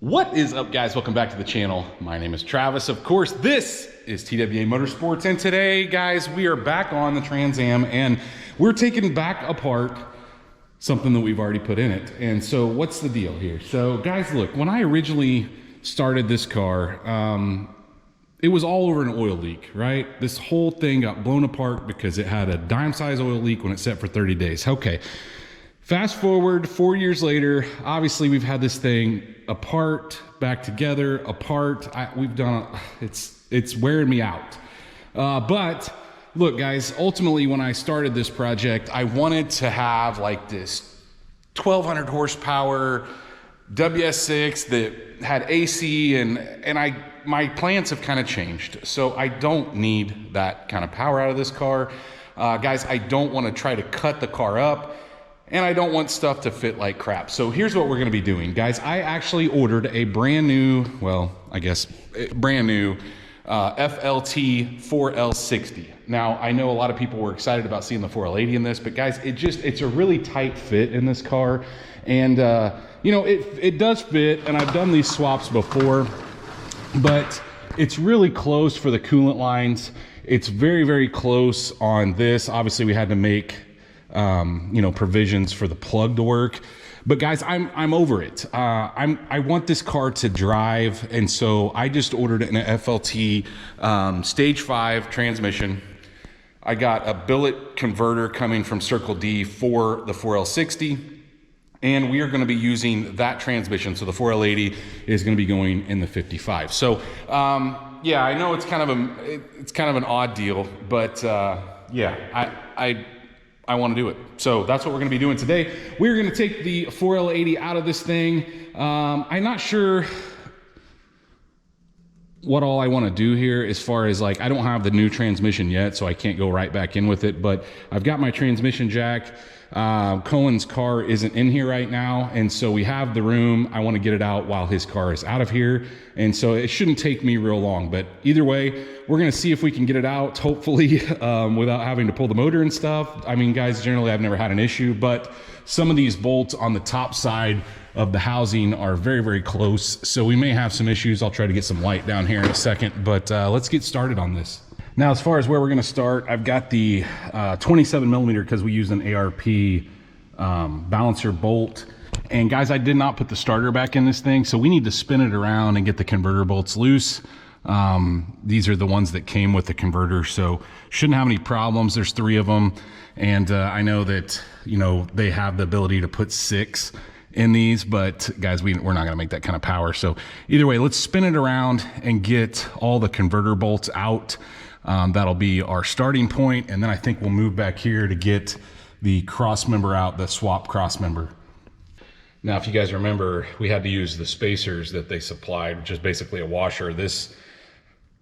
What is up, guys? Welcome back to the channel. My name is Travis. Of course, this is TWA Motorsports, and today, guys, we are back on the Trans Am, and we're taking back apart something that we've already put in it. And so what's the deal here? So, guys, look, when I originally started this car, it was all over an oil leak, right? This whole thing got blown apart because it had a dime-size oil leak when it set for 30 days. Okay. Fast forward 4 years later, obviously we've had this thing apart, back together, apart. We've done, it's wearing me out. But look, guys, ultimately when I started this project, I wanted to have like this 1200 horsepower WS6 that had AC, and my plans have kind of changed. So I don't need that kind of power out of this car. Guys, I don't want to try to cut the car up, and I don't want stuff to fit like crap. So here's what we're gonna be doing. Guys, I actually ordered a brand new, well, I guess brand new FLT 4L60. Now, I know a lot of people were excited about seeing the 4L80 in this, but guys, it's a really tight fit in this car. And you know, it does fit, and I've done these swaps before, but it's really close for the coolant lines. It's very, very close on this. Obviously, we had to make you know, provisions for the plug to work, but guys, I'm over it. I want this car to drive, and so I just ordered an FLT stage 5 transmission. I got a billet converter coming from Circle D for the 4L60, and we are going to be using that transmission. So the 4L80 is going to be going in the 55. So yeah, I know it's kind of an odd deal, but yeah, I want to do it. So that's what we're going to be doing today. We're going to take the 4L80 out of this thing. I'm not sure what all I want to do here as far as, like, I don't have the new transmission yet, so I can't go right back in with it, but I've got my transmission jack. Cohen's car isn't in here right now, and so we have the room. I want to get it out while his car is out of here, and so it shouldn't take me real long. But either way, we're going to see if we can get it out, hopefully, without having to pull the motor and stuff. I mean, guys, generally I've never had an issue, but some of these bolts on the top side of the housing are very, very close, so we may have some issues. I'll try to get some light down here in a second, but let's get started on this. Now, as far as where we're going to start, I've got the 27 millimeter because we use an ARP balancer bolt. And guys, I did not put the starter back in this thing, so we need to spin it around and get the converter bolts loose. These are the ones that came with the converter, so shouldn't have any problems. There's 3 of them, and I know that, you know, they have the ability to put 6 in these, but guys, we're not going to make that kind of power. So either way, let's spin it around and get all the converter bolts out. That'll be our starting point, and then I think we'll move back here to get the cross member out, the swap cross member. Now, if you guys remember, we had to use the spacers that they supplied, which is basically a washer. This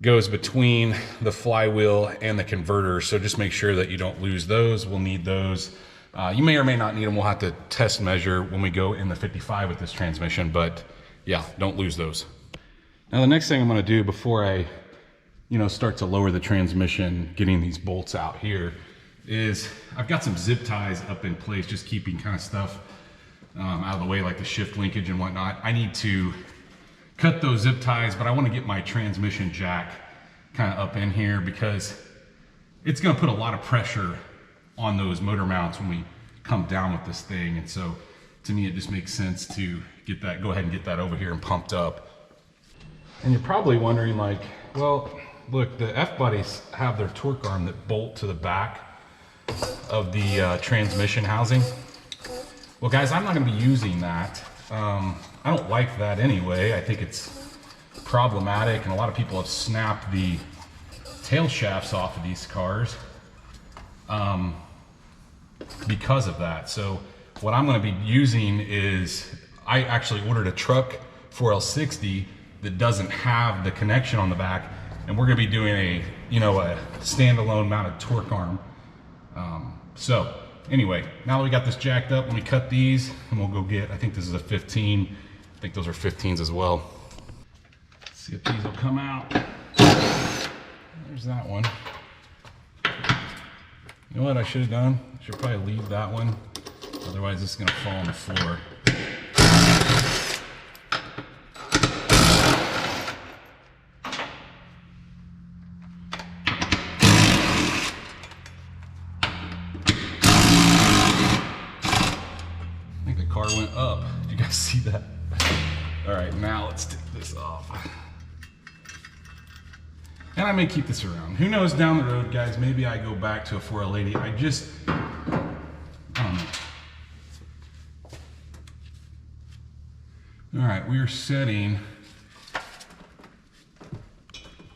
goes between the flywheel and the converter, so just make sure that you don't lose those. We'll need those. You may or may not need them. We'll have to test measure when we go in the 55 with this transmission, but yeah, don't lose those. Now, the next thing I'm going to do before I start to lower the transmission, getting these bolts out here, is I've got some zip ties up in place, just keeping kind of stuff out of the way, like the shift linkage and whatnot. I need to cut those zip ties, but I want to get my transmission jack kind of up in here because it's going to put a lot of pressure on those motor mounts when we come down with this thing. And so to me, it just makes sense to get that, go ahead and get that over here and pumped up. And you're probably wondering, like, well, look, the F-bodies have their torque arm that bolt to the back of the transmission housing. Well, guys, I'm not going to be using that. I don't like that anyway. I think it's problematic, and a lot of people have snapped the tail shafts off of these cars because of that. So what I'm going to be using is, I actually ordered a truck 4L60 that doesn't have the connection on the back, and we're going to be doing a standalone mounted torque arm. So anyway, now that we got this jacked up, let me cut these, and we'll go get, I think this is a 15. I think those are 15s as well. Let's see if these will come out. There's that one. You know what I should have done? I should probably leave that one. Otherwise, it's going to fall on the floor. that? All right, now let's take this off. And I may keep this around. Who knows down the road, guys, maybe I go back to a 4L80. I don't know. All right, we're setting.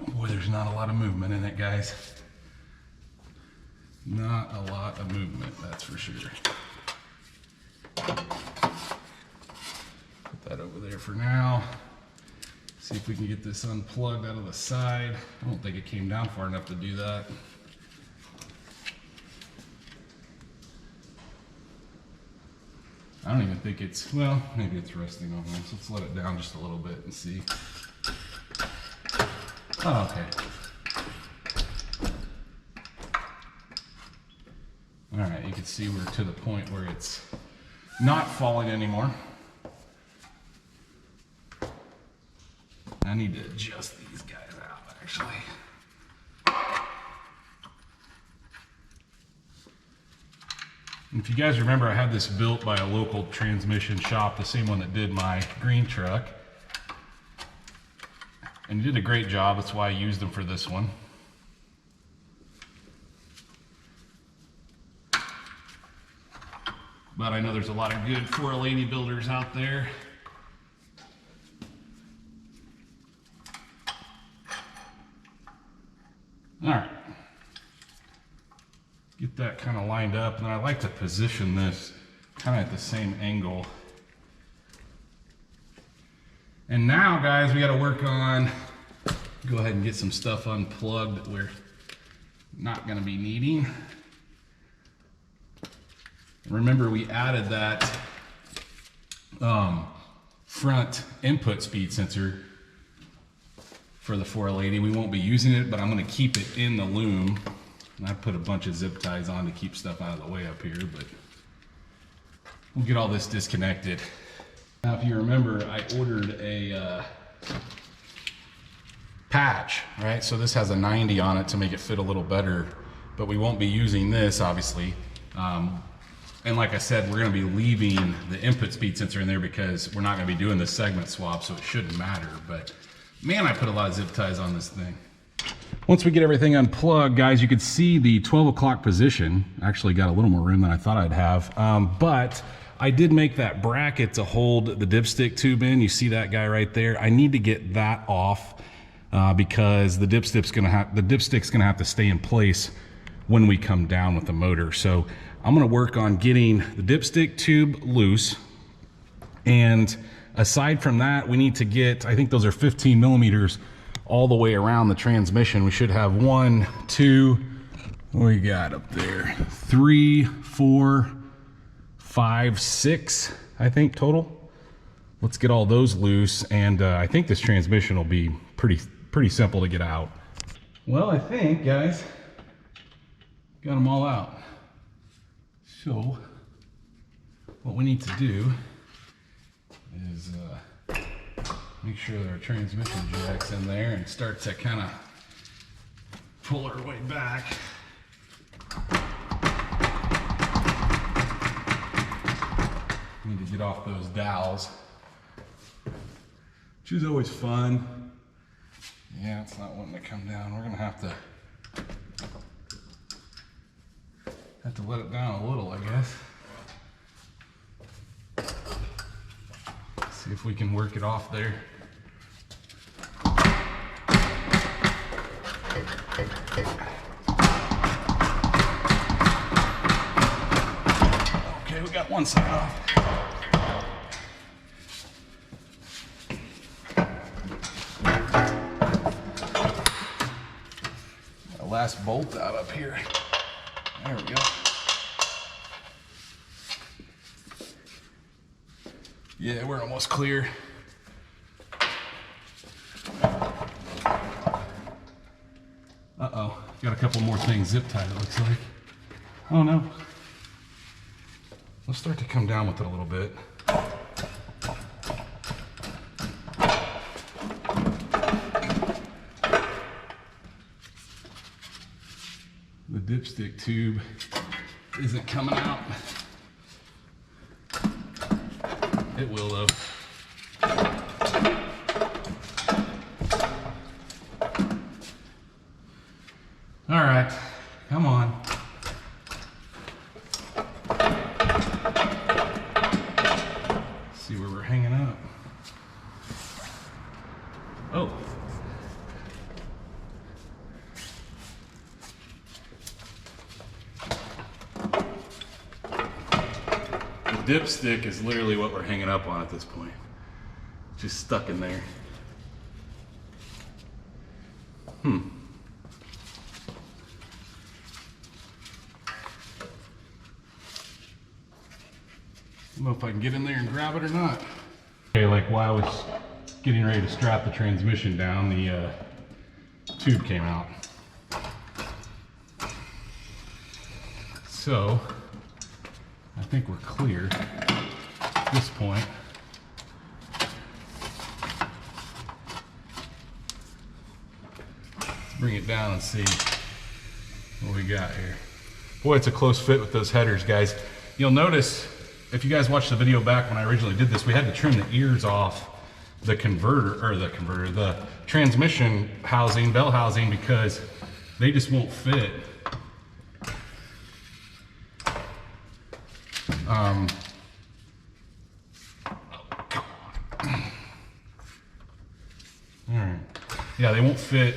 Boy, there's not a lot of movement in it, guys. Not a lot of movement, that's for sure. Put that over there for now. See if we can get this unplugged out of the side. I don't think it came down far enough to do that. I don't even think it's, well, maybe it's resting on this. Let's let it down just a little bit and see. Oh, okay. All right, you can see we're to the point where it's not falling anymore. I need to adjust these guys out, actually. If you guys remember, I had this built by a local transmission shop, the same one that did my green truck. And he did a great job, that's why I used them for this one. But I know there's a lot of good 4L80 builders out there. All right, get that kind of lined up, and then I like to position this kind of at the same angle. And now, guys, we got to work on, go ahead and get some stuff unplugged that we're not going to be needing. Remember, we added that front input speed sensor for the 4L80. We won't be using it, but I'm going to keep it in the loom. And I put a bunch of zip ties on to keep stuff out of the way up here, but we'll get all this disconnected. Now, if you remember, I ordered a patch, right? So this has a 90 on it to make it fit a little better, but we won't be using this, obviously. And like I said, we're going to be leaving the input speed sensor in there because we're not going to be doing the segment swap, so it shouldn't matter. But man, I put a lot of zip ties on this thing. Once we get everything unplugged, guys, you can see the 12 o'clock position. Actually got a little more room than I thought I'd have. But I did make that bracket to hold the dipstick tube in. You see that guy right there? I need to get that off because the dipstick's gonna have to stay in place when we come down with the motor. So I'm gonna work on getting the dipstick tube loose. And aside from that, we need to get, I think those are 15 millimeters all the way around the transmission. We should have 1, 2, what we got up there? 3, 4, 5, 6, I think total. Let's get all those loose, and I think this transmission will be pretty simple to get out. Well, I think, guys, got them all out. So what we need to do is make sure that our transmission jack's in there and start to kind of pull our way back. We need to get off those dowels, which is always fun. Yeah, it's not wanting to come down. We're gonna have to let it down a little, I guess. See if we can work it off there. Okay, we got one side off. Got a last bolt out up here. There we go. Yeah, we're almost clear. Uh-oh, got a couple more things zip tied, it looks like. Oh no. Let's start to come down with it a little bit. The dipstick tube isn't coming out. It will though. Oh. The dipstick is literally what we're hanging up on at this point. Just stuck in there. I don't know if I can get in there and grab it or not. Okay, like while I was getting ready to strap the transmission down, the tube came out. So, I think we're clear at this point. Let's bring it down and see what we got here. Boy, it's a close fit with those headers, guys. You'll notice, if you guys watched the video back when I originally did this, we had to trim the ears off the the transmission housing, bell housing, because they just won't fit. Alright. Yeah, they won't fit,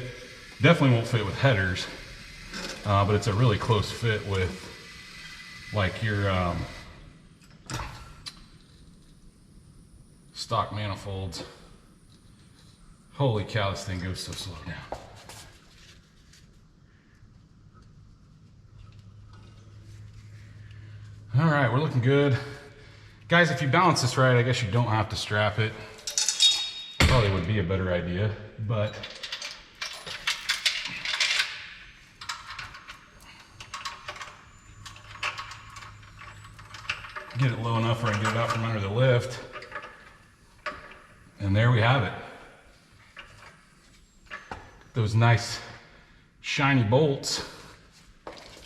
definitely won't fit with headers, but it's a really close fit with like your stock manifolds. Holy cow, this thing goes so slow now. All right, we're looking good. Guys, if you balance this right, I guess you don't have to strap it. Probably would be a better idea, but get it low enough where I can get it out from under the lift. And there we have it. Those nice shiny bolts.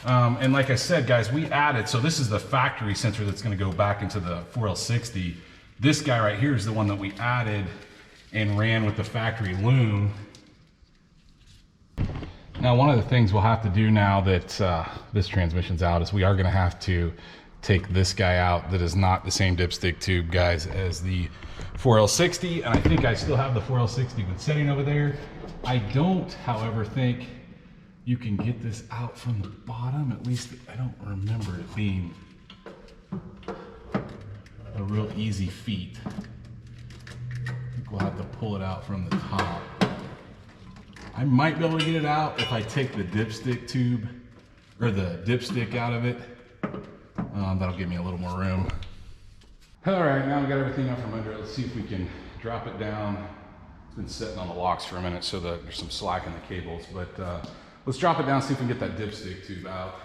And like I said, guys, we added, so this is the factory sensor that's going to go back into the 4L60. This guy right here is the one that we added and ran with the factory loom. Now, one of the things we'll have to do now that this transmission's out is we are going to have to take this guy out. That is not the same dipstick tube, guys, as the 4L60. And I think I still have the 4L60 with setting over there. I don't, however, think you can get this out from the bottom. At least I don't remember it being a real easy feat. I think we'll have to pull it out from the top. I might be able to get it out if I take the dipstick tube or the dipstick out of it. That'll give me a little more room. All right, now we got everything out from under it. Let's see if we can drop it down. It's been sitting on the locks for a minute, so that there's some slack in the cables, but let's drop it down, see if we can get that dipstick tube out.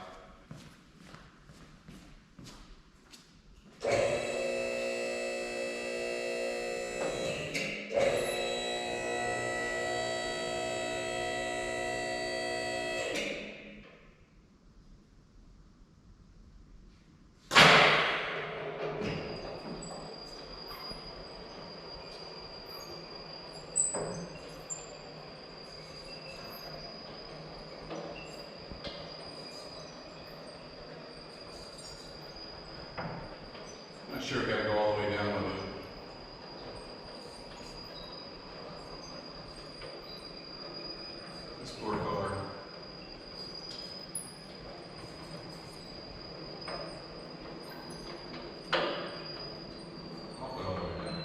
Not sure I gotta go all the way down with it. This poor car. I'll put it all the way down.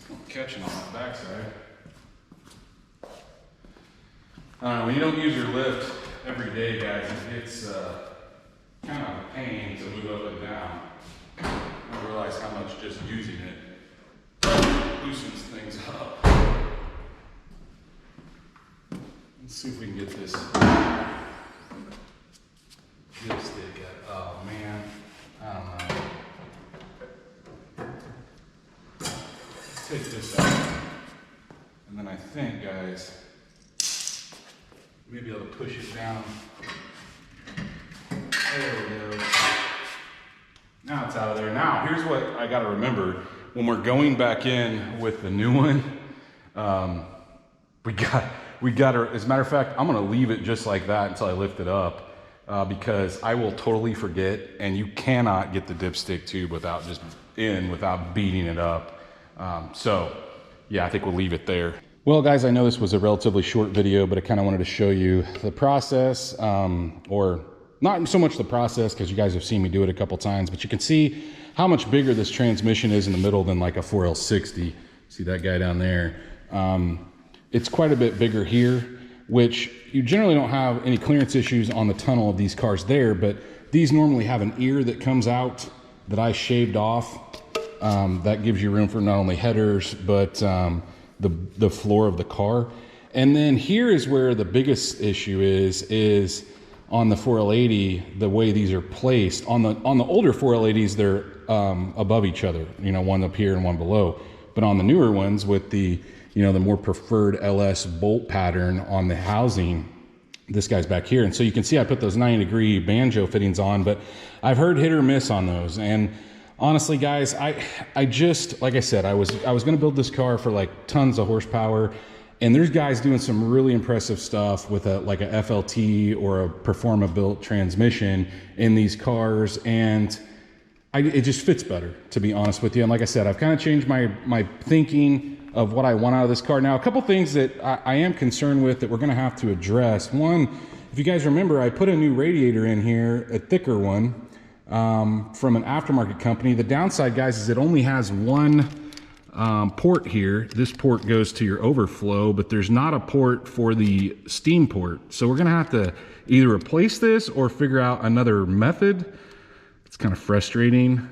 I'm catching on that backside. When you don't use your lift every day, guys, it's kind of a pain to move up and down. I don't realize how much just using it loosens things up. Let's see if we can get this dipstick out. Oh man, I don't know. Let's take this out. And then I think, guys, maybe able to push it down. There we go. Now it's out of there. Now, here's what I gotta remember. When we're going back in with the new one, we got to, as a matter of fact, I'm gonna leave it just like that until I lift it up. because I will totally forget, and you cannot get the dipstick tube without without beating it up. So yeah, I think we'll leave it there. Well guys, I know this was a relatively short video, but I kind of wanted to show you the process, or not so much the process because you guys have seen me do it a couple times, but you can see how much bigger this transmission is in the middle than like a 4L60. See that guy down there? It's quite a bit bigger here, which you generally don't have any clearance issues on the tunnel of these cars there, but these normally have an ear that comes out that I shaved off. That gives you room for not only headers, but the floor of the car. And then here is where the biggest issue is on the 4L80, the way these are placed. On the older 4L80s, they're above each other, you know, one up here and one below. But on the newer ones with the, you know, the more preferred LS bolt pattern on the housing, this guy's back here. And so you can see I put those 90-degree banjo fittings on, but I've heard hit or miss on those. And honestly, guys, I just, like I said, I was going to build this car for like tons of horsepower, and there's guys doing some really impressive stuff with like a FLT or a Performa built transmission in these cars, and it just fits better, to be honest with you. And like I said, I've kind of changed my thinking of what I want out of this car. Now, a couple things that I am concerned with that we're going to have to address. One, if you guys remember, I put a new radiator in here, a thicker one, from an aftermarket company. The downside, guys, is it only has one port here. This port goes to your overflow, but there's not a port for the steam port. So we're gonna have to either replace this or figure out another method. It's kind of frustrating.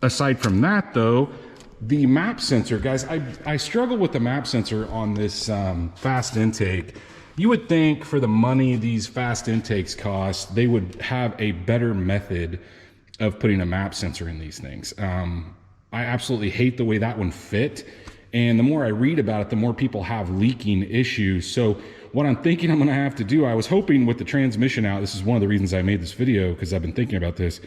Aside from that though, the map sensor, guys, I struggle with the map sensor on this fast intake. You would think for the money these fast intakes cost, they would have a better method of putting a map sensor in these things. I absolutely hate the way that one fit. And the more I read about it, the more people have leaking issues. So what I'm thinking I'm gonna have to do, I was hoping with the transmission out, this is one of the reasons I made this video, because I've been thinking about this.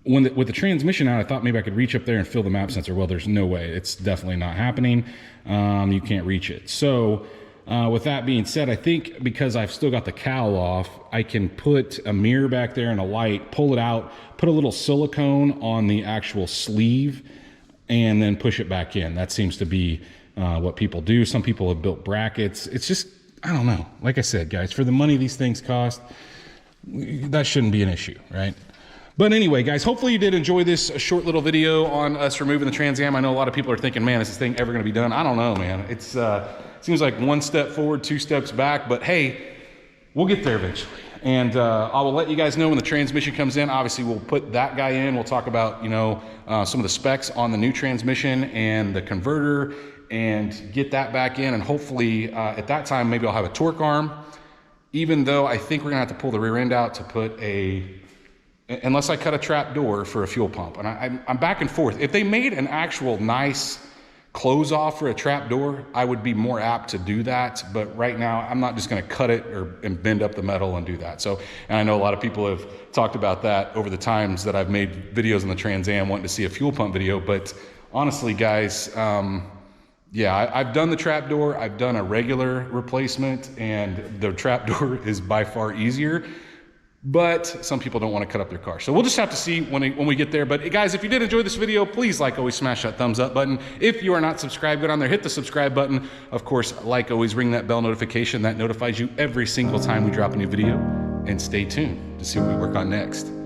With the transmission out, I thought maybe I could reach up there and fill the map sensor. Well, there's no way. It's definitely not happening. You can't reach it. So with that being said, I think because I've still got the cowl off, I can put a mirror back there and a light, pull it out, put a little silicone on the actual sleeve, and then push it back in. That seems to be what people do. Some people have built brackets. It's just, I don't know. Like I said, guys, for the money these things cost, that shouldn't be an issue, right? But anyway, guys, hopefully you did enjoy this short little video on us removing the Trans Am. I know a lot of people are thinking, man, is this thing ever going to be done? I don't know, man. It's seems like one step forward, two steps back, but hey, we'll get there eventually. And I will let you guys know when the transmission comes in. Obviously, we'll put that guy in. We'll talk about, you know, some of the specs on the new transmission and the converter and get that back in. And hopefully at that time, maybe I'll have a torque arm, even though I think we're gonna have to pull the rear end out to put unless I cut a trap door for a fuel pump. And I'm back and forth. If they made an actual nice close off for a trap door, I would be more apt to do that. But right now, I'm not just gonna cut it and bend up the metal and do that. So, and I know a lot of people have talked about that over the times that I've made videos on the Trans Am wanting to see a fuel pump video. But honestly, guys, yeah, I've done the trap door. I've done a regular replacement, and the trap door is by far easier. But some people don't want to cut up their car. So we'll just have to see when we get there. But guys, if you did enjoy this video, please, like always, smash that thumbs up button. If you are not subscribed, go down there, hit the subscribe button. Of course, like always, ring that bell notification. That notifies you every single time we drop a new video. And stay tuned to see what we work on next.